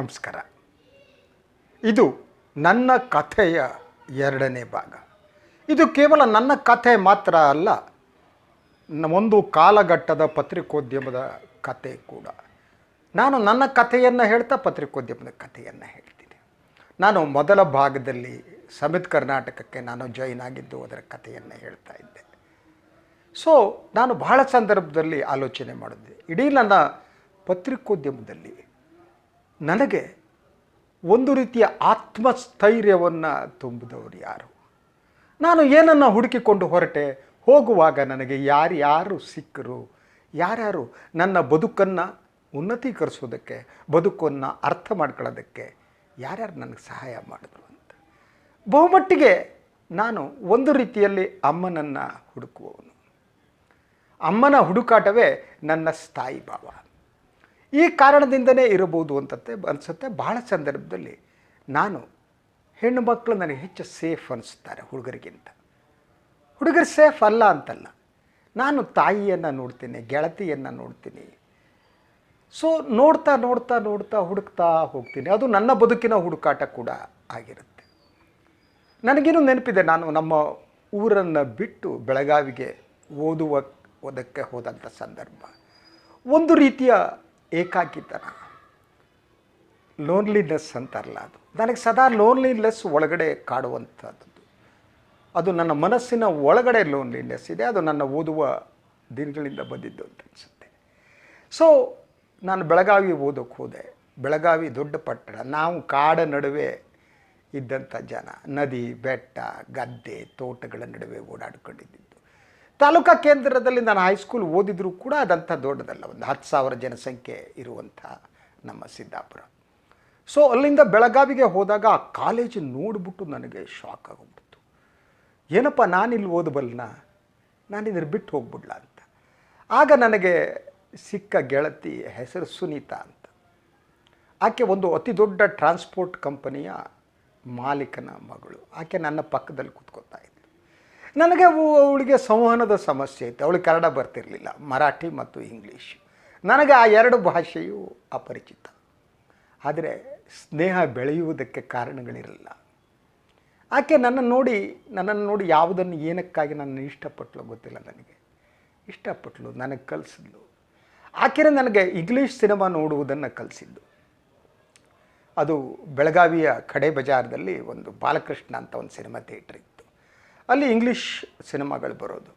ನಮಸ್ಕಾರ. ಇದು ನನ್ನ ಕಥೆಯ ಎರಡನೇ ಭಾಗ. ಇದು ಕೇವಲ ನನ್ನ ಕಥೆ ಮಾತ್ರ ಅಲ್ಲ, ಒಂದು ಕಾಲಘಟ್ಟದ ಪತ್ರಿಕೋದ್ಯಮದ ಕಥೆ ಕೂಡ. ನಾನು ನನ್ನ ಕಥೆಯನ್ನು ಹೇಳ್ತಾ ಪತ್ರಿಕೋದ್ಯಮದ ಕಥೆಯನ್ನು ಹೇಳ್ತೀನಿ. ನಾನು ಮೊದಲ ಭಾಗದಲ್ಲಿ ಸಮಿತ್ ಕರ್ನಾಟಕಕ್ಕೆ ನಾನು ಜಾಯಿನ್ ಆಗಿದ್ದು ಅದರ ಕಥೆಯನ್ನು ಹೇಳ್ತಾ ಇದ್ದೆ. ಸೊ ನಾನು ಬಹಳ ಸಂದರ್ಭದಲ್ಲಿ ಆಲೋಚನೆ ಮಾಡಿದ್ದೆ, ಇಡೀ ನನ್ನ ಪತ್ರಿಕೋದ್ಯಮದಲ್ಲಿ ನನಗೆ ಒಂದು ರೀತಿಯ ಆತ್ಮಸ್ಥೈರ್ಯವನ್ನು ತುಂಬಿದವರು ಯಾರು? ನಾನು ಏನನ್ನು ಹುಡುಕಿಕೊಂಡು ಹೊರಟೆ, ಹೋಗುವಾಗ ನನಗೆ ಯಾರ್ಯಾರು ಸಿಕ್ಕರು, ಯಾರ್ಯಾರು ನನ್ನ ಬದುಕನ್ನು ಉನ್ನತೀಕರಿಸೋದಕ್ಕೆ, ಬದುಕನ್ನು ಅರ್ಥ ಮಾಡ್ಕೊಳ್ಳೋದಕ್ಕೆ ಯಾರ್ಯಾರು ನನಗೆ ಸಹಾಯ ಮಾಡಿದ್ರು ಅಂತ. ಬಹುಮಟ್ಟಿಗೆ ನಾನು ಒಂದು ರೀತಿಯಲ್ಲಿ ಅಮ್ಮನನ್ನು ಹುಡುಕುವವನು. ಅಮ್ಮನ ಹುಡುಕಾಟವೇ ನನ್ನ ಸ್ಥಾಯಿ ಭಾವ. ಈ ಕಾರಣದಿಂದನೇ ಇರಬಹುದು ಅಂತಂತೆ ಅನಿಸುತ್ತೆ. ಬಹಳ ಸಂದರ್ಭದಲ್ಲಿ ನಾನು ಹೆಣ್ಣು ಮಕ್ಕಳು ನನಗೆ ಹೆಚ್ಚು ಸೇಫ್ ಅನಿಸ್ತಾರೆ ಹುಡುಗರಿಗಿಂತ. ಹುಡುಗರು ಸೇಫ್ ಅಲ್ಲ ಅಂತಲ್ಲ, ನಾನು ತಾಯಿಯನ್ನು ನೋಡ್ತೀನಿ, ಗೆಳತಿಯನ್ನು ನೋಡ್ತೀನಿ. ಸೊ ನೋಡ್ತಾ ನೋಡ್ತಾ ನೋಡ್ತಾ ಹುಡುಕ್ತಾ ಹೋಗ್ತೀನಿ. ಅದು ನನ್ನ ಬದುಕಿನ ಹುಡುಕಾಟ ಕೂಡ ಆಗಿರುತ್ತೆ. ನನಗೇನು ನೆನಪಿದೆ, ನಾನು ನಮ್ಮ ಊರನ್ನು ಬಿಟ್ಟು ಬೆಳಗಾವಿಗೆ ಓದಕ್ಕೆ ಹೋದಂಥ ಸಂದರ್ಭ. ಒಂದು ರೀತಿಯ ಏಕಾಕಿತನ, ಲೋನ್ಲಿನೆಸ್ ಅಂತಾರಲ್ಲ, ಅದು ನನಗೆ ಸದಾ ಲೋನ್ಲಿನೆಸ್ ಒಳಗಡೆ ಕಾಡುವಂಥದ್ದು. ಅದು ನನ್ನ ಮನಸ್ಸಿನ ಒಳಗಡೆ ಲೋನ್ಲಿನೆಸ್ ಇದೆ. ಅದು ನನ್ನ ಓದುವ ದಿನಗಳಿಂದ ಬಂದಿದ್ದು ಅಂತ ಅನಿಸುತ್ತೆ. ಸೊ ನಾನು ಬೆಳಗಾವಿ ಓದೋಕ್ಕೆ ಹೋದೆ. ಬೆಳಗಾವಿ ದೊಡ್ಡ ಪಟ್ಟಣ, ನಾವು ಕಾಡ ನಡುವೆ ಇದ್ದಂಥ ಜನ, ನದಿ, ಬೆಟ್ಟ, ಗದ್ದೆ, ತೋಟಗಳ ನಡುವೆ ಓಡಾಡ್ಕೊಂಡಿದ್ದು. ತಾಲೂಕಾ ಕೇಂದ್ರದಲ್ಲಿ ನಾನು ಹೈಸ್ಕೂಲ್ ಓದಿದರೂ ಕೂಡ ಅದಂಥ ದೊಡ್ಡದಲ್ಲ, ಒಂದು 10,000 ಜನಸಂಖ್ಯೆ ಇರುವಂಥ ನಮ್ಮ ಸಿದ್ದಾಪುರ. ಸೊ ಅಲ್ಲಿಂದ ಬೆಳಗಾವಿಗೆ ಹೋದಾಗ ಆ ಕಾಲೇಜು ನೋಡಿಬಿಟ್ಟು ನನಗೆ ಶಾಕ್ ಆಗೋಗ್ಬಿಡ್ತು. ಏನಪ್ಪ, ನಾನಿಲ್ಲಿ ಓದಬಲ್ಲನ, ನಾನಿದ್ರ ಬಿಟ್ಟು ಹೋಗ್ಬಿಡ್ಲ ಅಂತ. ಆಗ ನನಗೆ ಸಿಕ್ಕ ಗೆಳತಿ ಹೆಸರು ಸುನೀತಾ ಅಂತ. ಆಕೆ ಒಂದು ಅತಿ ದೊಡ್ಡ ಟ್ರಾನ್ಸ್ಪೋರ್ಟ್ ಕಂಪನಿಯ ಮಾಲೀಕನ ಮಗಳು. ಆಕೆ ನನ್ನ ಪಕ್ಕದಲ್ಲಿ ಕೂತ್ಕೊತಾ ಇದ್ಲು. ನನಗೆ ಅವಳಿಗೆ ಸಂವಹನದ ಸಮಸ್ಯೆ ಇತ್ತು. ಅವಳಿಗೆ ಕನ್ನಡ ಬರ್ತಿರಲಿಲ್ಲ, ಮರಾಠಿ ಮತ್ತು ಇಂಗ್ಲೀಷ್. ನನಗೆ ಆ ಎರಡು ಭಾಷೆಯು ಅಪರಿಚಿತ. ಆದರೆ ಸ್ನೇಹ ಬೆಳೆಯುವುದಕ್ಕೆ ಕಾರಣಗಳಿರಲಿಲ್ಲ. ಆಕೆ ನನ್ನನ್ನು ನೋಡಿ ಯಾವುದನ್ನು ಏನಕ್ಕಾಗಿ ನನ್ನ ಇಷ್ಟಪಟ್ಟಲು ಗೊತ್ತಿಲ್ಲ, ನನಗೆ ಇಷ್ಟಪಟ್ಟಲು, ನನಗೆ ಕಲಿಸಿದ್ಲು. ಆಕೆನೇ ನನಗೆ ಇಂಗ್ಲೀಷ್ ಸಿನಿಮಾ ನೋಡುವುದನ್ನು ಕಲಿಸಿದ್ದು. ಅದು ಬೆಳಗಾವಿಯ ಕಡೆ ಬಜಾರ್ದಲ್ಲಿ ಒಂದು ಬಾಲಕೃಷ್ಣ ಅಂತ ಒಂದು ಸಿನಿಮಾ ಥಿಯೇಟ್ರ್ ಇತ್ತು. ಅಲ್ಲಿ ಇಂಗ್ಲೀಷ್ ಸಿನಿಮಾಗಳು ಬರೋದು.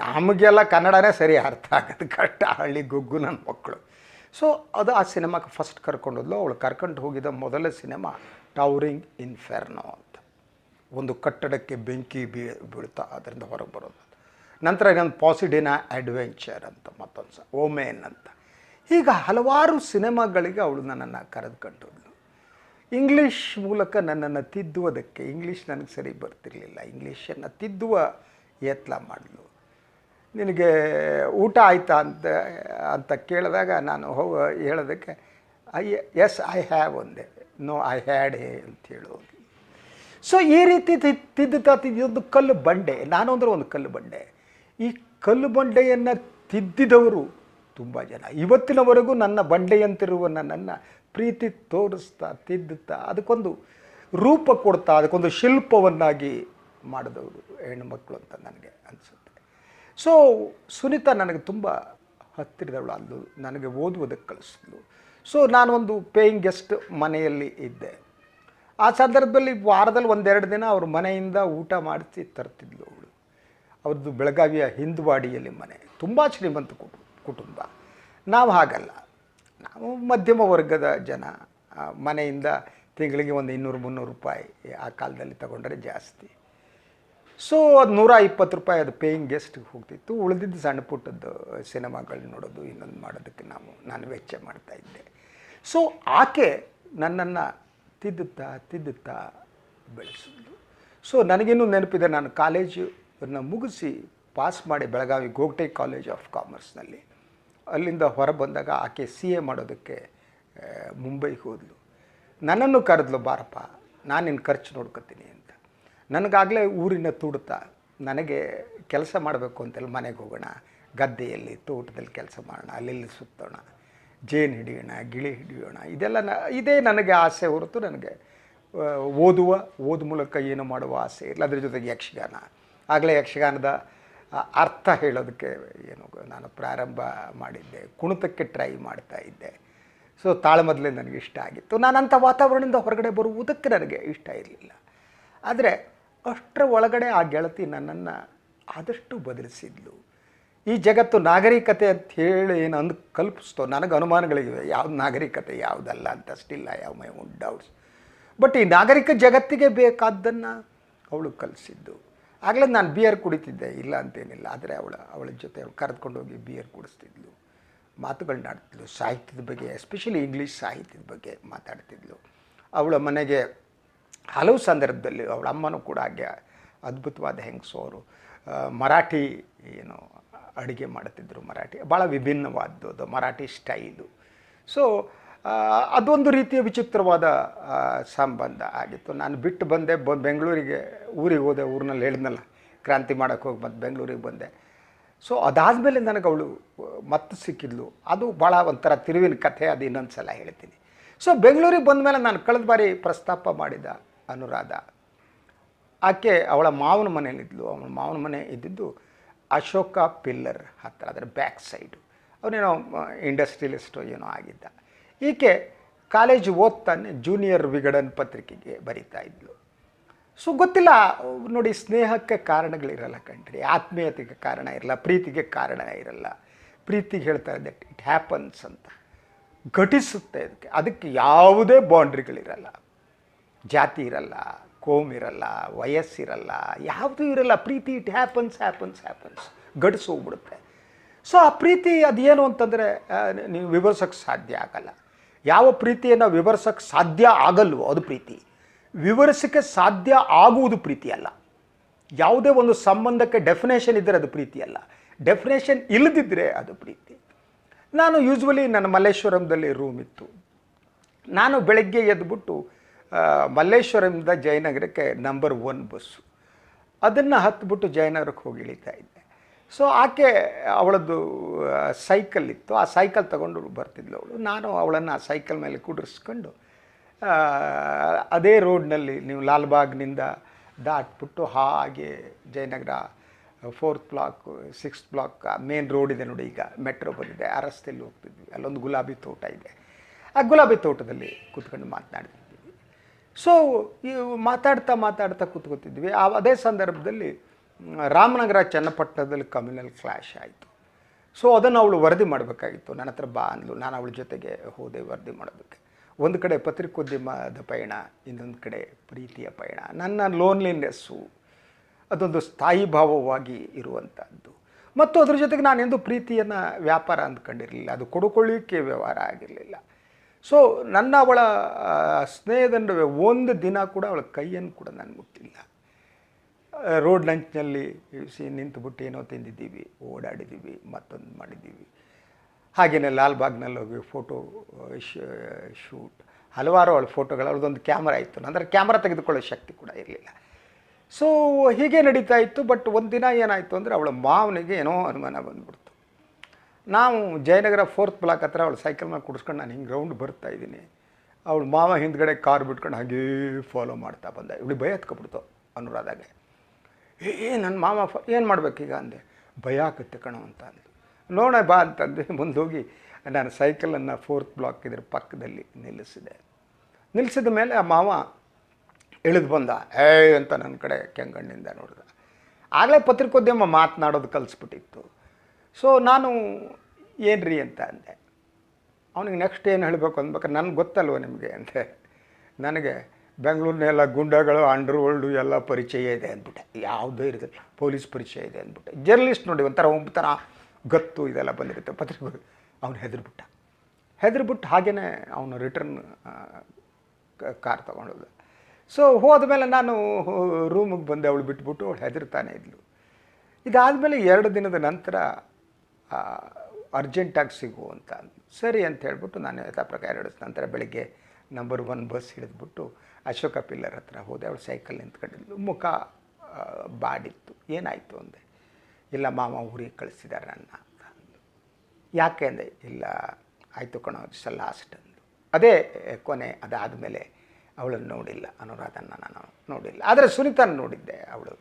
ನಮಗೆಲ್ಲ ಕನ್ನಡನೇ ಸರಿ ಅರ್ಥ ಆಗೋದು ಕಷ್ಟ, ಹಳ್ಳಿ ಗುಗ್ಗು ನನ್ನ ಮಕ್ಕಳು. ಸೊ ಅದು ಆ ಸಿನಿಮಾಕ್ಕೆ ಫಸ್ಟ್ ಕರ್ಕೊಂಡೋದ್ಲು. ಅವಳು ಕರ್ಕೊಂಡು ಹೋಗಿದ್ದ ಮೊದಲ ಸಿನಿಮಾ ಟವರಿಂಗ್ ಇನ್ಫೆರ್ನೋ ಅಂತ. ಒಂದು ಕಟ್ಟಡಕ್ಕೆ ಬೆಂಕಿ ಬೀಳ್ತಾ ಅದರಿಂದ ಹೊರಗೆ ಬರೋದು. ನಂತರ ಇನ್ನೊಂದು ಪಾಸಿಡಿನಾ ಅಡ್ವೆಂಚರ್ ಅಂತ, ಮತ್ತೊಂದು ಓಮೇನ್ ಅಂತ. ಈಗ ಹಲವಾರು ಸಿನಿಮಾಗಳಿಗೆ ಅವಳು ನನ್ನನ್ನು ಕರೆದುಕೊಂಡು ಇಂಗ್ಲೀಷ್ ಮೂಲಕ ನನ್ನನ್ನು ತಿದ್ದುವುದಕ್ಕೆ. ಇಂಗ್ಲೀಷ್ ನನಗೆ ಸರಿ ಬರ್ತಿರಲಿಲ್ಲ. ಇಂಗ್ಲೀಷನ್ನು ತಿದ್ದುವ ಯತ್ನ ಮಾಡಲು. ನಿನಗೆ ಊಟ ಆಯಿತಾ ಅಂತ ಕೇಳಿದಾಗ ನಾನು ಹೇಳೋದಕ್ಕೆ ಎಸ್ ಐ ಹ್ಯಾವ್ ಒಂದೇ, ನೋ ಐ ಹ್ಯಾಡ್ ಅಂತ ಹೇಳೋದು. ಸೊ ಈ ರೀತಿ ತಿದ್ದುತ್ತಾ ಕಲ್ಲು ಬಂಡೆ, ನಾನು ಅಂದರೆ ಒಂದು ಕಲ್ಲು ಬಂಡೆ. ಈ ಕಲ್ಲು ಬಂಡೆಯನ್ನು ತಿದ್ದಿದವರು ತುಂಬ ಜನ. ಇವತ್ತಿನವರೆಗೂ ನನ್ನ ಬಂಡೆಯಂತಿರುವ ನನ್ನನ್ನು ಪ್ರೀತಿ ತೋರಿಸ್ತಾ, ತಿದ್ದುತ್ತಾ, ಅದಕ್ಕೊಂದು ರೂಪ ಕೊಡ್ತಾ, ಅದಕ್ಕೊಂದು ಶಿಲ್ಪವನ್ನಾಗಿ ಮಾಡಿದವರು ಹೆಣ್ಣುಮಕ್ಕಳು ಅಂತ ನನಗೆ ಅನಿಸುತ್ತೆ. ಸೊ ಸುನೀತಾ ನನಗೆ ತುಂಬ ಹತ್ತಿರದವಳು. ಅಲ್ಲೂ ನನಗೆ ಓದುವುದಕ್ಕೆ ಕಳಿಸಿದ್ಲು. ಸೊ ನಾನೊಂದು ಪೇಯಿಂಗ್ ಗೆಸ್ಟ್ ಮನೆಯಲ್ಲಿ ಇದ್ದೆ. ಆ ಸಂದರ್ಭದಲ್ಲಿ ವಾರದಲ್ಲಿ 1-2 ದಿನ ಅವ್ರ ಮನೆಯಿಂದ ಊಟ ಮಾಡಿಸಿ ತರ್ತಿದ್ಲು ಅವಳು. ಅವ್ರದ್ದು ಬೆಳಗಾವಿಯ ಹಿಂದವಾಡಿಯಲ್ಲಿ ಮನೆ, ತುಂಬ ಶ್ರೀಮಂತ ಕುಟುಂಬ. ನಾವು ಹಾಗಲ್ಲ, ನಾವು ಮಧ್ಯಮ ವರ್ಗದ ಜನ. ಮನೆಯಿಂದ ತಿಂಗಳಿಗೆ ಒಂದು 200-300 ರೂಪಾಯಿ ಆ ಕಾಲದಲ್ಲಿ ತಗೊಂಡ್ರೆ ಜಾಸ್ತಿ. ಸೊ ಅದು 120 ರೂಪಾಯಿ ಅದು ಪೇಯಿಂಗ್ ಗೆಸ್ಟಿಗೆ ಹೋಗ್ತಿತ್ತು. ಉಳಿದಿದ್ದು ಸಣ್ಣ ಪುಟ್ಟದ್ದು ಸಿನಿಮಾಗಳು ನೋಡೋದು, ಇನ್ನೊಂದು ಮಾಡೋದಕ್ಕೆ ನಾನು ವೆಚ್ಚ ಮಾಡ್ತಾಯಿದ್ದೆ. ಸೊ ಆಕೆ ನನ್ನನ್ನು ತಿದ್ದುತ್ತಾ ಬೆಳೆಸಿದ್ಲು. ಸೊ ನನಗೇನು ನೆನಪಿದೆ, ನಾನು ಕಾಲೇಜನ್ನು ಮುಗಿಸಿ ಪಾಸ್ ಮಾಡಿ ಬೆಳಗಾವಿ ಗೋಗಟೆ ಕಾಲೇಜ್ ಆಫ್ ಕಾಮರ್ಸ್ನಲ್ಲಿ ಅಲ್ಲಿಂದ ಹೊರ ಬಂದಾಗ ಆಕೆ CA ಮಾಡೋದಕ್ಕೆ ಮುಂಬೈಗೆ ಹೋದ್ಲು. ನನ್ನನ್ನು ಕರೆದ್ಲು, ಬಾರಪ್ಪ ನಾನು ನಿನ್ನ ಖರ್ಚು ನೋಡ್ಕೊತೀನಿ ಅಂತ. ನನಗಾಗಲೇ ಊರಿನ ತುಡುತ್ತಾ, ನನಗೆ ಕೆಲಸ ಮಾಡಬೇಕು ಅಂತೆಲ್ಲ, ಮನೆಗೆ ಹೋಗೋಣ, ಗದ್ದೆಯಲ್ಲಿ ತೋಟದಲ್ಲಿ ಕೆಲಸ ಮಾಡೋಣ, ಅಲ್ಲಿ ಸುತ್ತೋಣ, ಜೇನು ಹಿಡಿಯೋಣ, ಗಿಳಿ ಹಿಡಿಯೋಣ, ಇದೆಲ್ಲ ಇದೇ ನನಗೆ ಆಸೆ ಹೊರತು ನನಗೆ ಓದು ಮೂಲಕ ಏನು ಮಾಡುವ ಆಸೆ ಇಲ್ಲ. ಅದ್ರ ಜೊತೆಗೆ ಯಕ್ಷಗಾನ, ಆಗಲೇ ಯಕ್ಷಗಾನದ ಅರ್ಥ ಹೇಳೋದಕ್ಕೆ ನಾನು ಪ್ರಾರಂಭ ಮಾಡಿದ್ದೆ, ಕುಣಿತಕ್ಕೆ ಟ್ರೈ ಮಾಡ್ತಾ ಇದ್ದೆ. ಸೊ ತಾಳಮದ್ದಲೆ ನನಗೆ ಇಷ್ಟ ಆಗಿತ್ತು. ನಾನು ಅಂಥ ವಾತಾವರಣದಿಂದ ಹೊರಗಡೆ ಬರುವುದಕ್ಕೆ ನನಗೆ ಇಷ್ಟ ಇರಲಿಲ್ಲ. ಆದರೆ ಅಷ್ಟರ ಒಳಗಡೆ ಆ ಗೆಳತಿ ನನ್ನನ್ನು ಆದಷ್ಟು ಬದಲಿಸಿದ್ಲು. ಈ ಜಗತ್ತು ನಾಗರಿಕತೆ ಅಂತ ಹೇಳಿ ಏನು ಅಂದು ಕಲ್ಪಿಸ್ತೋ, ನನಗೆ ಅನುಮಾನಗಳಿವೆ, ಯಾವ್ದು ನಾಗರಿಕತೆ ಯಾವುದಲ್ಲ ಅಂತ. Still I have my own doubts. But ಈ ನಾಗರಿಕ ಜಗತ್ತಿಗೆ ಬೇಕಾದ್ದನ್ನು ಅವಳು ಕಲಿಸಿದ್ದು. ಆಗಲೇ ನಾನು ಬಿಯರ್ ಕುಡಿತಿದ್ದೆ, ಇಲ್ಲ ಅಂತೇನಿಲ್ಲ. ಆದರೆ ಅವಳ ಜೊತೆ ಕರೆದುಕೊಂಡು ಹೋಗಿ ಬಿಯರ್ ಕುಡಿಸ್ತಿದ್ಲು, ಮಾತುಗಳನ್ನ ಆಡ್ತಿದ್ಲು, ಸಾಹಿತ್ಯದ ಬಗ್ಗೆ, ಎಸ್ಪೆಷಲಿ ಇಂಗ್ಲೀಷ್ ಸಾಹಿತ್ಯದ ಬಗ್ಗೆ ಮಾತಾಡ್ತಿದ್ಲು. ಅವಳ ಮನೆಗೆ ಹಲವು ಸಂದರ್ಭದಲ್ಲಿ ಅವಳ ಅಮ್ಮನೂ ಕೂಡ ಹಾಗೆ ಅದ್ಭುತವಾದ ಹೆಂಗಸು. ಅವರು ಮರಾಠಿ ಅಡುಗೆ ಮಾಡ್ತಿದ್ರು. ಮರಾಠಿ ಭಾಳ ವಿಭಿನ್ನವಾದ್ದು, ಅದು ಮರಾಠಿ ಸ್ಟೈಲು. ಸೊ ಅದೊಂದು ರೀತಿಯ ವಿಚಿತ್ರವಾದ ಸಂಬಂಧ ಆಗಿತ್ತು. ನಾನು ಬಿಟ್ಟು ಬಂದೆ, ಬೆಂಗಳೂರಿಗೆ ಊರಿಗೆ ಹೋದೆ. ಊರಿನಲ್ಲಿ ಹೇಳಿದ್ನಲ್ಲ, ಕ್ರಾಂತಿ ಮಾಡೋಕ್ಕೆ ಹೋಗಿ ಮತ್ತೆ ಬೆಂಗಳೂರಿಗೆ ಬಂದೆ. ಸೊ ಅದಾದಮೇಲೆ ನನಗೆ ಅವಳು ಮತ್ತೆ ಸಿಕ್ಕಿದ್ಲು. ಅದು ಭಾಳ ಒಂಥರ ತಿರುವಿನ ಕಥೆ, ಅದು ಇನ್ನೊಂದು ಸಲ ಹೇಳ್ತೀನಿ. ಸೊ ಬೆಂಗಳೂರಿಗೆ ಬಂದ ಮೇಲೆ ನಾನು ಕಳೆದ ಬಾರಿ ಪ್ರಸ್ತಾಪ ಮಾಡಿದ ಅನುರಾಧ, ಆಕೆ ಅವಳ ಮಾವನ ಮನೆಯಲ್ಲಿದ್ಲು. ಅವನ ಮಾವನ ಮನೆ ಇದ್ದಿದ್ದು ಅಶೋಕ ಪಿಲ್ಲರ್ ಹತ್ತಿರ, ಅದರ ಬ್ಯಾಕ್ ಸೈಡು. ಅವನೇನೋ ಇಂಡಸ್ಟ್ರಿಯಲಿಸ್ಟು ಏನೋ ಆಗಿದ್ದ. ಈಕೆ ಕಾಲೇಜು ಓದ್ತಾನೆ ಜೂನಿಯರ್ ವಿಗಡನ್ ಪತ್ರಿಕೆಗೆ ಬರಿತಾ ಇದ್ಲು. ಸೊ ಗೊತ್ತಿಲ್ಲ ನೋಡಿ, ಸ್ನೇಹಕ್ಕೆ ಕಾರಣಗಳಿರಲ್ಲ ಕಣ್ರಿ, ಆತ್ಮೀಯತೆಗೆ ಕಾರಣ ಇರಲ್ಲ, ಪ್ರೀತಿಗೆ ಕಾರಣ ಇರಲ್ಲ. ಪ್ರೀತಿಗೆ ಹೇಳ್ತಾರೆ ದಟ್ ಇಟ್ ಹ್ಯಾಪನ್ಸ್ ಅಂತ, ಘಟಿಸುತ್ತೆ. ಅದಕ್ಕೆ ಯಾವುದೇ ಬೌಂಡ್ರಿಗಳಿರಲ್ಲ, ಜಾತಿ ಇರಲ್ಲ, ಕೋಮ್ ಇರಲ್ಲ, ವಯಸ್ಸಿರಲ್ಲ, ಯಾವುದೂ ಇರಲ್ಲ. ಪ್ರೀತಿ ಇಟ್ ಹ್ಯಾಪನ್ಸ್ ಗಡಿಸಿ ಹೋಗ್ಬಿಡುತ್ತೆ. ಸೊ ಆ ಪ್ರೀತಿ ಅದೇನು ಅಂತಂದರೆ ನೀವು ವಿವರಿಸೋಕ್ಕೆ ಸಾಧ್ಯ ಆಗಲ್ಲ. ಯಾವ ಪ್ರೀತಿಯನ್ನು ವಿವರಿಸೋಕ್ಕೆ ಸಾಧ್ಯ ಆಗಲ್ವೋ ಅದು ಪ್ರೀತಿ. ವಿವರಿಸೋಕ್ಕೆ ಸಾಧ್ಯ ಆಗುವುದು ಪ್ರೀತಿ ಅಲ್ಲ. ಯಾವುದೇ ಒಂದು ಸಂಬಂಧಕ್ಕೆ ಡೆಫಿನೇಷನ್ ಇದ್ದರೆ ಅದು ಪ್ರೀತಿ ಅಲ್ಲ, ಡೆಫಿನೇಷನ್ ಇಲ್ಲದಿದ್ದರೆ ಅದು ಪ್ರೀತಿ. ನಾನು ಯೂಶ್ವಲಿ ನನ್ನ ಮಲ್ಲೇಶ್ವರಂದಲ್ಲಿ ರೂಮ್ ಇತ್ತು. ನಾನು ಬೆಳಗ್ಗೆ ಎದ್ದುಬಿಟ್ಟು ಮಲ್ಲೇಶ್ವರಮಿಂದ ಜಯನಗರಕ್ಕೆ ನಂಬರ್ 1 ಬಸ್ಸು, ಅದನ್ನು ಹತ್ಬಿಟ್ಟು ಜಯನಗರಕ್ಕೆ ಹೋಗಿ ಇಳಿತಾ ಇದ್ದೆ. ಸೊ ಆಕೆ ಅವಳದ್ದು ಸೈಕಲ್ ಇತ್ತು, ಆ ಸೈಕಲ್ ತಗೊಂಡು ಬರ್ತಿದ್ಲು ಅವಳು. ನಾನು ಅವಳನ್ನು ಆ ಸೈಕಲ್ ಮೇಲೆ ಕುಡಿಸ್ಕೊಂಡು ಅದೇ ರೋಡ್ನಲ್ಲಿ, ನೀವು ಲಾಲ್ಬಾಗ್ನಿಂದ ದಾಟ್ಬಿಟ್ಟು ಹಾಗೆ Jayanagar 4th block 6th block main road ಇದೆ ನೋಡಿ, ಈಗ ಮೆಟ್ರೋ ಬಂದಿದೆ, ಆ ರಸ್ತೆಯಲ್ಲಿ ಹೋಗ್ತಿದ್ವಿ. ಅಲ್ಲೊಂದು ಗುಲಾಬಿ ತೋಟ ಇದೆ, ಆ ಗುಲಾಬಿ ತೋಟದಲ್ಲಿ ಕೂತ್ಕೊಂಡು ಮಾತನಾಡ್ತಿದ್ವಿ. ಸೊ ಮಾತಾಡ್ತಾ ಕೂತ್ಕೊತಿದ್ವಿ. ಅದೇ ಸಂದರ್ಭದಲ್ಲಿ ರಾಮನಗರ ಚನ್ನಪಟ್ಟಣದಲ್ಲಿ ಕಮ್ಯುನಲ್ ಕ್ಲಾಶ್ ಆಯಿತು. ಸೊ ಅದನ್ನು ಅವಳು ವರದಿ ಮಾಡಬೇಕಾಗಿತ್ತು. ನನ್ನ ಹತ್ರ ಬಾ ಅಂದ್ಲು. ನಾನು ಅವಳ ಜೊತೆಗೆ ಹೋದೆ ವರದಿ ಮಾಡೋದಕ್ಕೆ. ಒಂದು ಕಡೆ ಪತ್ರಿಕೋದ್ಯಮದ ಪಯಣ, ಇನ್ನೊಂದು ಕಡೆ ಪ್ರೀತಿಯ ಪಯಣ. ನನ್ನ ಲೋನ್ಲಿನೆಸ್ಸು ಅದೊಂದು ಸ್ಥಾಯಿ ಭಾವವಾಗಿ ಇರುವಂಥದ್ದು. ಮತ್ತು ಅದ್ರ ಜೊತೆಗೆ ನಾನೆಂದು ಪ್ರೀತಿಯನ್ನು ವ್ಯಾಪಾರ ಅಂದ್ಕೊಂಡಿರಲಿಲ್ಲ, ಅದು ಕೊಡುಕೊಳ್ಳಿಕ್ಕೆ ವ್ಯವಹಾರ ಆಗಿರಲಿಲ್ಲ. ಸೊ ನನ್ನ ಅವಳ ಸ್ನೇಹದ ನಡುವೆ ಒಂದು ದಿನ ಕೂಡ ಅವಳ ಕೈಯನ್ನು ಕೂಡ ನಾನು ಮುಟ್ಟಿಲ್ಲ. ರೋಡ್ ಲಂಚ್ನಲ್ಲಿ ನಿಂತುಬಿಟ್ಟು ಏನೋ ತಿಂದಿದ್ದೀವಿ, ಓಡಾಡಿದ್ದೀವಿ, ಮತ್ತೊಂದು ಮಾಡಿದ್ದೀವಿ. ಹಾಗೆಯೇ ಲಾಲ್ಬಾಗ್ನಲ್ಲಿ ಹೋಗಿ ಫೋಟೋ ಶೂಟ್, ಹಲವಾರು ಅವಳ ಫೋಟೋಗಳು. ಅವ್ರದ್ದೊಂದು ಕ್ಯಾಮ್ರಾ ಇತ್ತು, ಅಂದರೆ ಕ್ಯಾಮ್ರಾ ತೆಗೆದುಕೊಳ್ಳೋ ಶಕ್ತಿ ಕೂಡ ಇರಲಿಲ್ಲ. ಸೊ ಹೀಗೆ ನಡೀತಾ ಇತ್ತು. ಬಟ್ ಒಂದು ದಿನ ಏನಾಯಿತು ಅಂದರೆ ಅವಳ ಮಾವನಿಗೆ ಏನೋ ಅನುಮಾನ ಬಂದ್ಬಿಡ್ತು. ನಾವು ಜಯನಗರ 4th ಬ್ಲಾಕ್ ಹತ್ರ ಅವಳು ಸೈಕಲ್ ಮೇಲೆ ಕುಡಿಸ್ಕೊಂಡು ನಾನು ಹಿಂಗೆ ರೌಂಡ್ ಬರ್ತಾಯಿದ್ದೀನಿ. ಅವಳು ಮಾವ ಹಿಂದ್ಗಡೆ ಕಾರ್ ಬಿಟ್ಕೊಂಡು ಹಾಗೇ ಫಾಲೋ ಮಾಡ್ತಾ ಬಂದ. ಇವಳು ಭಯ ಹತ್ಕೊಬಿಡ್ತು ಅನುರಾಧಾಗೆ. ನನ್ನ ಮಾವ ಏನು ಮಾಡಬೇಕೀಗ ಅಂದೆ. ಭಯ ಆಗುತ್ತೆ ಕಣೋ ಅಂತ ಅಂದು. ನೋಡ ಬಾ ಅಂತಂದು ಮುಂದೋಗಿ ನಾನು ಸೈಕಲನ್ನು 4th ಬ್ಲಾಕ್ ಇದ್ರ ಪಕ್ಕದಲ್ಲಿ ನಿಲ್ಲಿಸಿದ ಮೇಲೆ ಆ ಮಾವ ಇಳಿದು ಬಂದ. ಅಂತ ನನ್ನ ಕಡೆ ಕೆಂಗಣ್ಣಿಂದ ನೋಡಿದ. ಆಗಲೇ ಪತ್ರಿಕೋದ್ಯಮ ಮಾತನಾಡೋದು ಕಲಿಸ್ಬಿಟ್ಟಿತ್ತು. ಸೊ ನಾನು ಏನ್ರಿ ಅಂತ ಅಂದೆ. ಅವನಿಗೆ ನೆಕ್ಸ್ಟ್ ಏನು ಹೇಳಬೇಕು ಅಂದ್ಬೇಕಾದ್ರೆ ನನಗೆ ಗೊತ್ತಲ್ವ ನಿಮಗೆ ಅಂತೆ. ನನಗೆ ಬೆಂಗಳೂರಿನೆಲ್ಲ ಗುಂಡಗಳು, ಅಂಡರ್ವರ್ಲ್ಡು ಎಲ್ಲ ಪರಿಚಯ ಇದೆ ಅಂದ್ಬಿಟ್ಟೆ. ಯಾವುದೋ ಇರುತ್ತೆ, ಪೊಲೀಸ್ ಪರಿಚಯ ಇದೆ ಅಂದ್ಬಿಟ್ಟೆ. ಜರ್ನಲಿಸ್ಟ್ ನೋಡಿ ಒಂಥರ ಗತ್ತು ಇದೆಲ್ಲ ಬಂದಿರುತ್ತೆ ಪತ್ರಿಕೆ. ಅವನು ಹೆದರ್ಬಿಟ್ಟು ಹಾಗೆಯೇ ಅವನು ರಿಟರ್ನ್ ಕಾರ್ ತೊಗೊಂಡೋದ. ಸೊ ಹೋದ ಮೇಲೆ ನಾನು ರೂಮಿಗೆ ಬಂದೆ. ಅವಳು ಬಿಟ್ಬಿಟ್ಟು ಅವಳು ಹೆದರ್ತಾನೆ ಇದ್ಲು. ಇದಾದಮೇಲೆ 2 ದಿನದ ನಂತರ ಅರ್ಜೆಂಟಾಗಿ ಸಿಗು ಅಂತ ಅಂದು. ಸರಿ ಅಂತ ಹೇಳ್ಬಿಟ್ಟು ನಾನು ಯಥಾ ಪ್ರಕಾರ 2 ದಿವಸ ನಂತರ ಬೆಳಗ್ಗೆ ನಂಬರ್ 1 ಬಸ್ ಹಿಡಿದ್ಬಿಟ್ಟು ಅಶೋಕ ಪಿಲ್ಲರ್ ಹತ್ರ ಹೋದೆ. ಅವಳು ಸೈಕಲ್ ನಿಂತ್ಕೊಂಡಿದ್ಲು, ಮುಖ ಬಾಡಿತ್ತು. ಏನಾಯಿತು ಅಂದೆ. ಇಲ್ಲ ಮಾವ ಊರಿಗೆ ಕಳಿಸಿದ್ದಾರೆ ನನ್ನ ಅಂತ ಅಂದು. ಯಾಕೆ ಅಂದೆ. ಇಲ್ಲ ಆಯಿತು ಕಣೋ ದಿಸ್ ಲಾಸ್ಟ್ ಅಂದು. ಅದೇ ಕೊನೆ. ಅದಾದಮೇಲೆ ಅವಳನ್ನು ನೋಡಿಲ್ಲ, ಅನುರಾಧನ ನಾನು ನೋಡಿಲ್ಲ. ಆದರೆ ಸುನೀತಾನ ನೋಡಿದ್ದೆ. ಅವಳು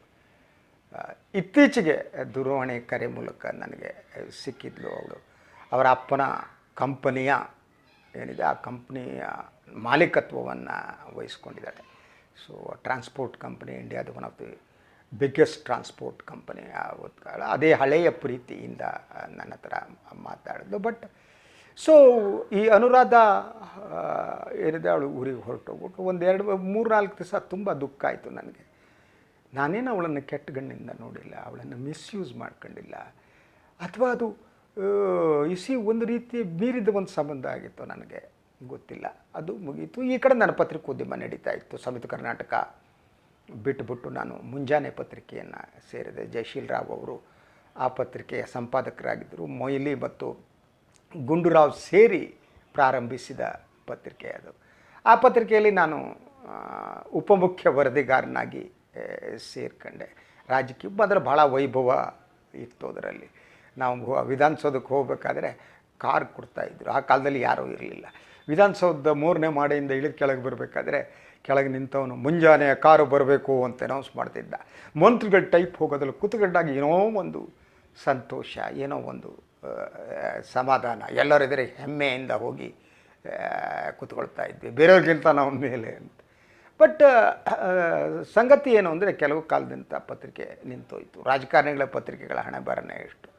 ಇತ್ತೀಚೆಗೆ ದೂರವಾಣಿ ಕರೆ ಮೂಲಕ ನನಗೆ ಸಿಕ್ಕಿದ್ಲು. ಅವಳು ಅವರ ಅಪ್ಪನ ಕಂಪನಿಯ ಏನಿದೆ ಆ ಕಂಪ್ನಿಯ ಮಾಲೀಕತ್ವವನ್ನು ವಹಿಸ್ಕೊಂಡಿದ್ದಾಳೆ. ಸೊ ಟ್ರಾನ್ಸ್ಪೋರ್ಟ್ ಕಂಪನಿ, ಇಂಡಿಯಾದ one of the biggest transport company. ಅದೇ ಹಳೆಯ ಪ್ರೀತಿಯಿಂದ ನನ್ನ ಹತ್ರ ಮಾತಾಡಿದ್ಲು. ಬಟ್ ಸೊ ಈ ಅನುರಾಧ ಏನಿದೆ ಅವಳು ಊರಿಗೆ ಹೊರಟೋಗ್ಬಿಟ್ಟು ಒಂದು 3-4 ದಿವಸ ತುಂಬ ದುಃಖ ಆಯಿತು ನನಗೆ. ನಾನೇನು ಅವಳನ್ನು ಕೆಟ್ಟ ಗಣ್ಣಿಂದ ನೋಡಿಲ್ಲ, ಅವಳನ್ನು ಮಿಸ್ಯೂಸ್ ಮಾಡ್ಕೊಂಡಿಲ್ಲ, ಅಥವಾ ಅದು ಒಂದು ರೀತಿ ಮೀರಿದ ಒಂದು ಸಂಬಂಧ ಆಗಿತ್ತು, ನನಗೆ ಗೊತ್ತಿಲ್ಲ. ಅದು ಮುಗೀತು. ಈ ಕಡೆ ನನ್ನ ಪತ್ರಿಕೋದ್ಯಮ ನಡೀತಾ ಇತ್ತು. ಸಮಿತಿ ಕರ್ನಾಟಕ ಬಿಟ್ಟುಬಿಟ್ಟು ನಾನು ಮುಂಜಾನೆ ಪತ್ರಿಕೆಯನ್ನು ಸೇರಿದೆ. ಜಯಶೀಲ್ ರಾವ್ ಅವರು ಆ ಪತ್ರಿಕೆಯ ಸಂಪಾದಕರಾಗಿದ್ದರು. ಮೊಯ್ಲಿ ಮತ್ತು ಗುಂಡೂರಾವ್ ಸೇರಿ ಪ್ರಾರಂಭಿಸಿದ ಪತ್ರಿಕೆ ಅದು. ಆ ಪತ್ರಿಕೆಯಲ್ಲಿ ನಾನು ಉಪಮುಖ್ಯ ವರದಿಗಾರನಾಗಿ ಸೇರ್ಕೊಂಡೆ. ರಾಜಕೀಯ ಮೊದಲು ಭಾಳ ವೈಭವ ಇತ್ತು ಅದರಲ್ಲಿ. ನಾವು ವಿಧಾನಸೌಧಕ್ಕೆ ಹೋಗಬೇಕಾದ್ರೆ ಕಾರ್ ಕೊಡ್ತಾಯಿದ್ರು. ಆ ಕಾಲದಲ್ಲಿ ಯಾರೂ ಇರಲಿಲ್ಲ. ವಿಧಾನಸೌಧದ 3ನೇ ಮಾಡಿಯಿಂದ ಇಳಿದು ಕೆಳಗೆ ಬರಬೇಕಾದ್ರೆ ಕೆಳಗೆ ನಿಂತವನು ಮುಂಜಾನೆ ಕಾರು ಬರಬೇಕು ಅಂತ ಅನೌನ್ಸ್ ಮಾಡ್ತಿದ್ದ. ಮಂತ್ರಿಗಳ ಟೈಪ್ ಹೋಗೋದ್ರಲ್ಲಿ ಕೂತ್ಕೊಂಡಾಗ ಏನೋ ಒಂದು ಸಂತೋಷ, ಏನೋ ಒಂದು ಸಮಾಧಾನ, ಎಲ್ಲರೆದುರೆ ಹೆಮ್ಮೆಯಿಂದ ಹೋಗಿ ಕೂತ್ಕೊಳ್ತಾ ಇದ್ವಿ, ಬೇರೆಯವ್ರಿಗಿಂತ ನಾವು ಮೇಲೆ ಅಂತ. ಬಟ್ ಸಂಗತಿ ಏನು ಅಂದರೆ ಕೆಲವು ಕಾಲದಿಂದ ಪತ್ರಿಕೆ ನಿಂತೋಯ್ತು. ರಾಜಕಾರಣಿಗಳ ಪತ್ರಿಕೆಗಳ ಹಣೆ ಬರನೇ ಎಷ್ಟು.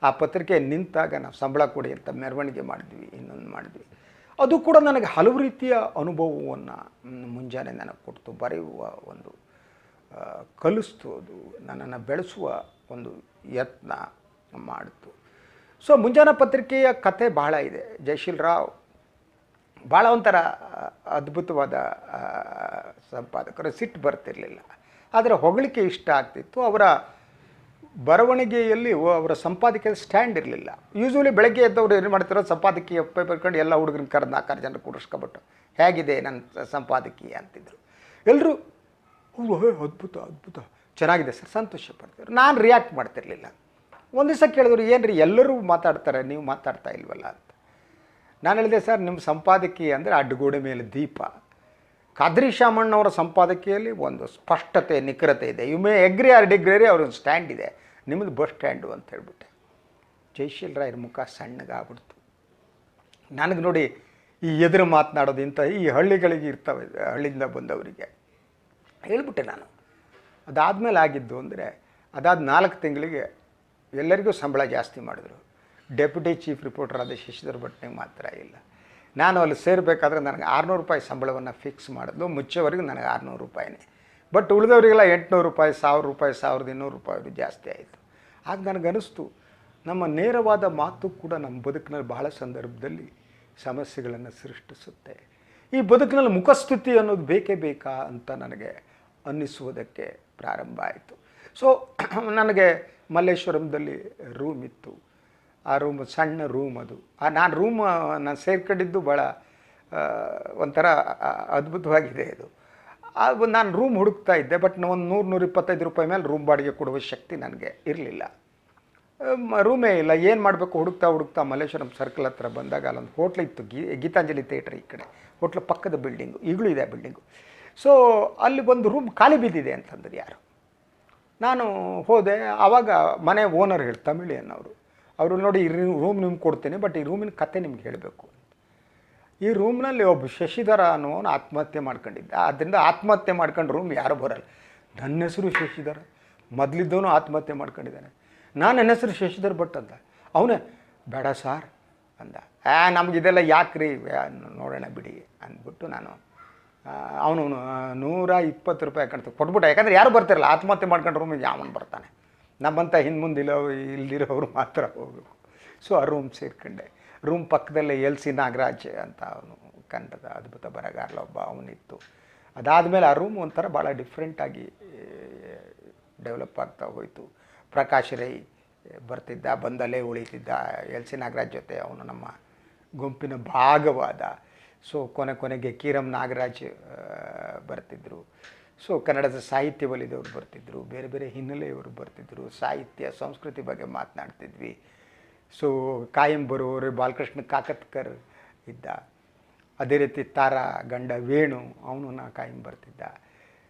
ಆ ಪತ್ರಿಕೆ ನಿಂತಾಗ ನಾವು ಸಂಬಳ ಕೊಡಿ ಅಂತ ಮೆರವಣಿಗೆ ಮಾಡಿದ್ವಿ, ಇನ್ನೊಂದು ಮಾಡಿದ್ವಿ. ಅದು ಕೂಡ ನನಗೆ ಹಲವು ರೀತಿಯ ಅನುಭವವನ್ನು ಮುಂಜಾನೆ ನನಗೆ ಕೊಡ್ತು. ಬರೆಯುವ ಒಂದು ಕಲಿಸ್ತು. ಅದು ನನ್ನನ್ನು ಬೆಳೆಸುವ ಒಂದು ಯತ್ನ ಮಾಡಿತು. ಸೊ ಮುಂಜಾನೆ ಪತ್ರಿಕೆಯ ಕತೆ ಬಹಳ ಇದೆ. ಜಯಶೀಲ್ ರಾವ್ ಭಾಳ ಒಂಥರ ಅದ್ಭುತವಾದ ಸಂಪಾದಕರು. ಸಿಟ್ಟು ಬರ್ತಿರಲಿಲ್ಲ, ಆದರೆ ಹೊಗಳಿಕೆ ಇಷ್ಟ ಆಗ್ತಿತ್ತು. ಅವರ ಬರವಣಿಗೆಯಲ್ಲಿ ಅವರ ಸಂಪಾದಕೀಯ ಸ್ಟ್ಯಾಂಡ್ ಇರಲಿಲ್ಲ. ಯೂಶ್ವಲಿ ಬೆಳಗ್ಗೆ ಎದ್ದವರು ಏನು ಮಾಡ್ತಾರೋ ಸಂಪಾದಕೀಯ ಪೇಪರ್ಕೊಂಡು ಎಲ್ಲ ಹುಡುಗರನ್ನ ಕರೆದು 4 ಜನ ಕೂಡಿಸ್ಕೊಬಿಟ್ಟು ಹೇಗಿದೆ ನನ್ನ ಸಂಪಾದಕೀಯ ಅಂತಿದ್ರು. ಎಲ್ಲರೂ ಅದ್ಭುತ ಅದ್ಭುತ ಚೆನ್ನಾಗಿದೆ ಸರ್, ಸಂತೋಷ ಪಡ್ತಿದ್ರು. ನಾನು ರಿಯಾಕ್ಟ್ ಮಾಡ್ತಿರಲಿಲ್ಲ. ಒಂದು ದಿವಸ ಕೇಳಿದ್ರು, ಏನು ರೀ ಎಲ್ಲರೂ ಮಾತಾಡ್ತಾರೆ, ನೀವು ಮಾತಾಡ್ತಾ ಇಲ್ವಲ್ಲ ಅಂತ. ನಾನು ಹೇಳಿದೆ, ಸರ್ ನಿಮ್ಮ ಸಂಪಾದಕೀಯ ಅಂದರೆ ಅಡ್ಡಗೋಡೆ ಮೇಲೆ ದೀಪ. ಖಾದ್ರಿ ಶಾಮಣ್ಣವರ ಸಂಪಾದಕೀಯಲ್ಲಿ ಒಂದು ಸ್ಪಷ್ಟತೆ, ನಿಖರತೆ ಇದೆ. You may agree or disagree, ಅವ್ರೊಂದು ಸ್ಟ್ಯಾಂಡ್ ಇದೆ. ನಿಮ್ಮದು ಬಸ್ ಸ್ಟ್ಯಾಂಡು ಅಂತ ಹೇಳ್ಬಿಟ್ಟೆ. ಜಯಶೀಲ್ ರಾಯರ ಮುಖ ಸಣ್ಣಗಾಗ್ಬಿಡ್ತು. ನನಗೆ ನೋಡಿ ಈ ಎದುರು ಮಾತನಾಡೋದು ಇಂಥ ಈ ಹಳ್ಳಿಗಳಿಗೆ ಇರ್ತವೆ, ಹಳ್ಳಿಯಿಂದ ಬಂದವರಿಗೆ ಹೇಳ್ಬಿಟ್ಟೆ ನಾನು. ಅದಾದಮೇಲೆ ಆಗಿದ್ದು ಅಂದರೆ ಅದಾದ 4 ತಿಂಗಳಿಗೆ ಎಲ್ಲರಿಗೂ ಸಂಬಳ ಜಾಸ್ತಿ ಮಾಡಿದ್ರು. ಡೆಪ್ಯೂಟಿ ಚೀಫ್ ರಿಪೋರ್ಟರ್ ಆದ ಶಶಿಧರ್ ಭಟ್ನಿಗೆ ಮಾತ್ರ ಇಲ್ಲ. ನಾನು ಅಲ್ಲಿ ಸೇರಬೇಕಾದ್ರೆ ನನಗೆ 600 ರೂಪಾಯಿ ಸಂಬಳವನ್ನು ಫಿಕ್ಸ್ ಮಾಡಿದ್ಲು. ಮುಚ್ಚೆವರೆಗೂ ನನಗೆ 600 ರೂಪಾಯಿನೇ. ಬಟ್ ಉಳಿದವರಿಗೆಲ್ಲ 800 ರೂಪಾಯಿ, 1000 ರೂಪಾಯಿ, 1200 ರೂಪಾಯಿ ಜಾಸ್ತಿ ಆಯಿತು. ಆಗ ನನಗನ್ನಿಸ್ತು, ನಮ್ಮ ನೇರವಾದ ಮಾತು ಕೂಡ ನಮ್ಮ ಬದುಕಿನಲ್ಲಿ ಬಹಳ ಸಂದರ್ಭದಲ್ಲಿ ಸಮಸ್ಯೆಗಳನ್ನು ಸೃಷ್ಟಿಸುತ್ತೆ. ಈ ಬದುಕಿನಲ್ಲಿ ಮುಖಸ್ತುತಿ ಅನ್ನೋದು ಬೇಕೇ ಬೇಕಾ ಅಂತ ನನಗೆ ಅನ್ನಿಸುವುದಕ್ಕೆ ಪ್ರಾರಂಭ ಆಯಿತು. ಸೊ ನನಗೆ ಮಲ್ಲೇಶ್ವರಂದಲ್ಲಿ ರೂಮ್ ಇತ್ತು. ಆ ರೂಮ್ ಸಣ್ಣ ರೂಮ್. ಅದು ನಾನು ಸೇರ್ಕೊಂಡಿದ್ದು ಭಾಳ ಒಂಥರ ಅದ್ಭುತವಾಗಿದೆ. ಅದು ನಾನು ರೂಮ್ ಹುಡುಕ್ತಾ ಇದ್ದೆ. ಬಟ್ ಒಂದು 100-125 ರೂಪಾಯಿ ಮೇಲೆ ರೂಮ್ ಬಾಡಿಗೆ ಕೊಡುವ ಶಕ್ತಿ ನನಗೆ ಇರಲಿಲ್ಲ. ರೂಮೇ ಇಲ್ಲ. ಏನು ಮಾಡಬೇಕು ಹುಡುಕ್ತಾ ಮಲ್ಲೇಶ್ವರಂ ಸರ್ಕಲ್ ಹತ್ರ ಬಂದಾಗ ಅಲ್ಲೊಂದು ಹೋಟ್ಲ್ ಇತ್ತು, ಗೀತಾಂಜಲಿ ಥಿಯೇಟ್ರ್ ಈ ಕಡೆ. ಹೋಟ್ಲ್ ಪಕ್ಕದ ಬಿಲ್ಡಿಂಗು, ಈಗಲೂ ಇದೆ ಆ ಬಿಲ್ಡಿಂಗು. ಸೊ ಅಲ್ಲಿ ಒಂದು ರೂಮ್ ಖಾಲಿ ಬಿದ್ದಿದೆ ಅಂತಂದ್ರೆ ಯಾರು. ನಾನು ಹೋದೆ. ಆವಾಗ ಮನೆ ಓನರ್ ತಮಿಳಿಯನ್ ಅವರು ನೋಡಿ, ಈ ರೂಮ್ ನಿಮ್ಗೆ ಕೊಡ್ತೀನಿ, ಬಟ್ ಈ ರೂಮಿನ ಕತೆ ನಿಮ್ಗೆ ಹೇಳಬೇಕು. ಈ ರೂಮ್ನಲ್ಲಿ ಒಬ್ಬ ಶಶಿಧರ ಅನ್ನೋನು ಆತ್ಮಹತ್ಯೆ ಮಾಡ್ಕೊಂಡಿದ್ದ. ಆದ್ದರಿಂದ ಆತ್ಮಹತ್ಯೆ ಮಾಡ್ಕೊಂಡು ರೂಮ್ ಯಾರು ಬರಲ್ಲ. ನನ್ನ ಹೆಸರು ಶಶಿಧರ, ಮೊದಲಿದ್ದವನು ಆತ್ಮಹತ್ಯೆ ಮಾಡ್ಕೊಂಡಿದ್ದಾನೆ. ನನ್ನ ಹೆಸರು ಶಶಿಧರ್ ಭಟ್ ಅಂತ. ಅವನೇ ಬೇಡ ಸಾರ್ ಅಂದ. ನಮಗಿದೆಲ್ಲ ಯಾಕ್ರಿ, ನೋಡೋಣ ಬಿಡಿ ಅಂದ್ಬಿಟ್ಟು ನಾನು ಅವನು 120 ರೂಪಾಯಿ ಕೊಟ್ಬಿಟ್ಟೆ. ಯಾಕಂದರೆ ಯಾರು ಬರ್ತಿರಲ್ಲ, ಆತ್ಮಹತ್ಯೆ ಮಾಡ್ಕೊಂಡು ರೂಮಿಗೆ ಯಾವನು ಬರ್ತಾನೆ. ನಮ್ಮಂಥ ಹಿಂದೆ ಇಲ್ದಿರೋರು ಮಾತ್ರ ಹೋಗಬೇಕು. ಸೊ ಆ ರೂಮ್ ಸೇರ್ಕೊಂಡೆ. ರೂಮ್ ಪಕ್ಕದಲ್ಲೇ LC ನಾಗರಾಜ್ ಅಂತ ಅವನು ಕನ್ನಡದ ಅದ್ಭುತ ಬರಗಾರಲ್ಲ ಒಬ್ಬ, ಅವನಿತ್ತು. ಅದಾದಮೇಲೆ ಆ ರೂಮ್ ಒಂಥರ ಭಾಳ ಡಿಫ್ರೆಂಟಾಗಿ ಡೆವಲಪ್ ಆಗ್ತಾ ಹೋಯಿತು. ಪ್ರಕಾಶ್ ರೈ ಬರ್ತಿದ್ದ, ಬಂದಲ್ಲೇ ಉಳಿತಿದ್ದ. LC ನಾಗರಾಜ್ ಜೊತೆ ಅವನು ನಮ್ಮ ಗುಂಪಿನ ಭಾಗವಾದ. ಸೊ ಕೊನೆಗೆ ಕೀರಂ ನಾಗರಾಜ್ ಬರ್ತಿದ್ದರು. ಸೊ ಕನ್ನಡದ ಸಾಹಿತ್ಯ ಒಲಿದವರು ಬರ್ತಿದ್ದರು, ಬೇರೆ ಬೇರೆ ಹಿನ್ನೆಲೆಯವರು ಬರ್ತಿದ್ದರು. ಸಾಹಿತ್ಯ ಸಂಸ್ಕೃತಿ ಬಗ್ಗೆ ಮಾತನಾಡ್ತಿದ್ವಿ. ಸೊ ಕಾಯಂ ಬರುವವರು ಬಾಲಕೃಷ್ಣ ಕಾಕತ್ಕರ್ ಇದ್ದ. ಅದೇ ರೀತಿ ತಾರಾ ಗಂಡ ವೇಣು, ಅವನು ಕಾಯಂ ಬರ್ತಿದ್ದ.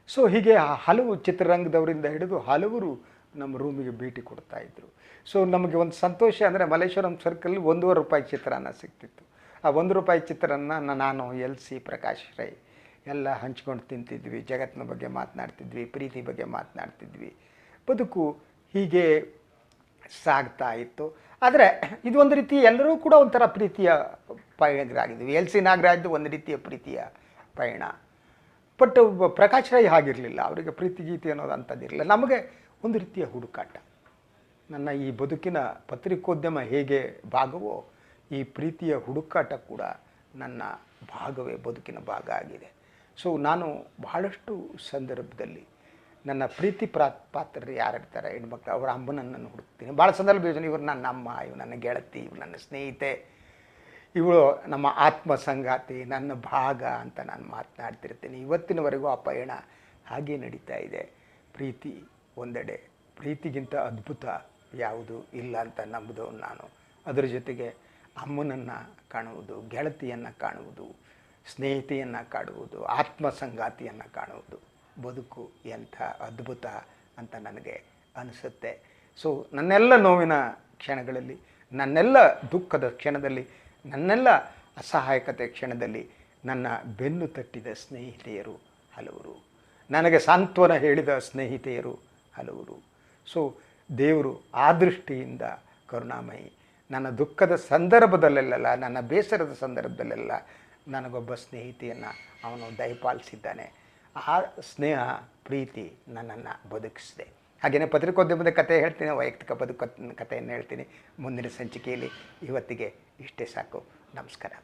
ಸೊ ಹೀಗೆ ಹಲವು ಚಿತ್ರರಂಗದವರಿಂದ ಹಿಡಿದು ಹಲವರು ನಮ್ಮ ರೂಮಿಗೆ ಭೇಟಿ ಕೊಡ್ತಾಯಿದ್ರು. ಸೊ ನಮಗೆ ಒಂದು ಸಂತೋಷ ಅಂದರೆ ಮಲ್ಲೇಶ್ವರಂ ಸರ್ಕಲ್ ₹1.5 ಚಿತ್ರಾನ್ನ ಸಿಗ್ತಿತ್ತು. ಆ ₹1 ಚಿತ್ರಾನ್ನ ನಾನು LC ಪ್ರಕಾಶ್ ರೈ ಎಲ್ಲ ಹಂಚ್ಕೊಂಡು ತಿಂತಿದ್ವಿ. ಜಗತ್ತಿನ ಬಗ್ಗೆ ಮಾತನಾಡ್ತಿದ್ವಿ, ಪ್ರೀತಿ ಬಗ್ಗೆ ಮಾತನಾಡ್ತಿದ್ವಿ. ಬದುಕು ಹೀಗೆ ಸಾಗ್ತಾ ಇತ್ತು. ಆದರೆ ಇದು ಒಂದು ರೀತಿ ಎಲ್ಲರೂ ಕೂಡ ಒಂಥರ ಪ್ರೀತಿಯ ಪಯಣಿಗರಾಗಿದ್ವಿ. LC ನಾಗರಾಜ್ದು ಒಂದು ರೀತಿಯ ಪ್ರೀತಿಯ ಪಯಣ. ಬಟ್ ಪ್ರಕಾಶ್ ರೈ ಹಾಗಿರಲಿಲ್ಲ. ಅವರಿಗೆ ಪ್ರೀತಿ ಗೀತೆ ಅನ್ನೋದು ಅಂಥದ್ದಿರಲಿಲ್ಲ. ನಮಗೆ ಒಂದು ರೀತಿಯ ಹುಡುಕಾಟ. ನನ್ನ ಈ ಬದುಕಿನ ಪತ್ರಿಕೋದ್ಯಮ ಹೇಗೆ ಭಾಗವೋ, ಈ ಪ್ರೀತಿಯ ಹುಡುಕಾಟ ಕೂಡ ನನ್ನ ಭಾಗವೇ, ಬದುಕಿನ ಭಾಗ ಆಗಿದೆ. ಸೊ ನಾನು ಬಹಳಷ್ಟು ಸಂದರ್ಭದಲ್ಲಿ ನನ್ನ ಪ್ರೀತಿ ಪಾತ್ರರು ಯಾರಿರ್ತಾರೆ ಹೆಣ್ಮಕ್ಳು, ಅವರ ಅಮ್ಮನನ್ನು ಹುಡುಕ್ತೀನಿ. ಭಾಳ ಸಂದರ್ಭ ಯೋಜನೆ, ಇವರು ನನ್ನ ಅಮ್ಮ, ಇವು ನನ್ನ ಗೆಳತಿ, ಇವು ನನ್ನ ಸ್ನೇಹಿತೆ, ಇವಳು ನಮ್ಮ ಆತ್ಮ ಸಂಗಾತಿ, ನನ್ನ ಭಾಗ ಅಂತ ನಾನು ಮಾತನಾಡ್ತಿರ್ತೀನಿ. ಇವತ್ತಿನವರೆಗೂ ಆ ಪಯಣ ಹಾಗೇ ನಡೀತಾ ಇದೆ. ಪ್ರೀತಿ ಒಂದೆಡೆ, ಪ್ರೀತಿಗಿಂತ ಅದ್ಭುತ ಯಾವುದೂ ಇಲ್ಲ ಅಂತ ನಂಬಿದವನು ನಾನು. ಅದರ ಜೊತೆಗೆ ಅಮ್ಮನನ್ನು ಕಾಣುವುದು, ಗೆಳತಿಯನ್ನು ಕಾಣುವುದು, ಸ್ನೇಹಿತೆಯನ್ನು ಕಾಣುವುದು, ಆತ್ಮ ಸಂಗಾತಿಯನ್ನು ಕಾಣುವುದು, ಬದುಕು ಎಂಥ ಅದ್ಭುತ ಅಂತ ನನಗೆ ಅನಿಸುತ್ತೆ. ಸೊ ನನ್ನೆಲ್ಲ ನೋವಿನ ಕ್ಷಣಗಳಲ್ಲಿ, ನನ್ನೆಲ್ಲ ದುಃಖದ ಕ್ಷಣದಲ್ಲಿ, ನನ್ನೆಲ್ಲ ಅಸಹಾಯಕತೆ ಕ್ಷಣದಲ್ಲಿ ನನ್ನ ಬೆನ್ನು ತಟ್ಟಿದ ಸ್ನೇಹಿತೆಯರು ಹಲವರು, ನನಗೆ ಸಾಂತ್ವನ ಹೇಳಿದ ಸ್ನೇಹಿತೆಯರು ಹಲವರು. ಸೊ ದೇವರು ಆ ದೃಷ್ಟಿಯಿಂದ ಕರುಣಾಮಯಿ. ನನ್ನ ದುಃಖದ ಸಂದರ್ಭದಲ್ಲೆಲ್ಲ, ನನ್ನ ಬೇಸರದ ಸಂದರ್ಭದಲ್ಲೆಲ್ಲ ನನಗೊಬ್ಬ ಸ್ನೇಹಿತೆಯನ್ನು ಅವನು ದಯಪಾಲಿಸಿದ್ದಾನೆ. ಆ ಸ್ನೇಹ, ಪ್ರೀತಿ ನನ್ನನ್ನು ಬದುಕಿಸಿದೆ. ಹಾಗೆಯೇ ಪತ್ರಿಕೋದ್ಯಮದ ಕಥೆ ಹೇಳ್ತೀನಿ, ವೈಯಕ್ತಿಕ ಕಥೆಯನ್ನು ಹೇಳ್ತೀನಿ ಮುಂದಿನ ಸಂಚಿಕೆಯಲ್ಲಿ. ಇವತ್ತಿಗೆ ಇಷ್ಟೇ ಸಾಕು. ನಮಸ್ಕಾರ.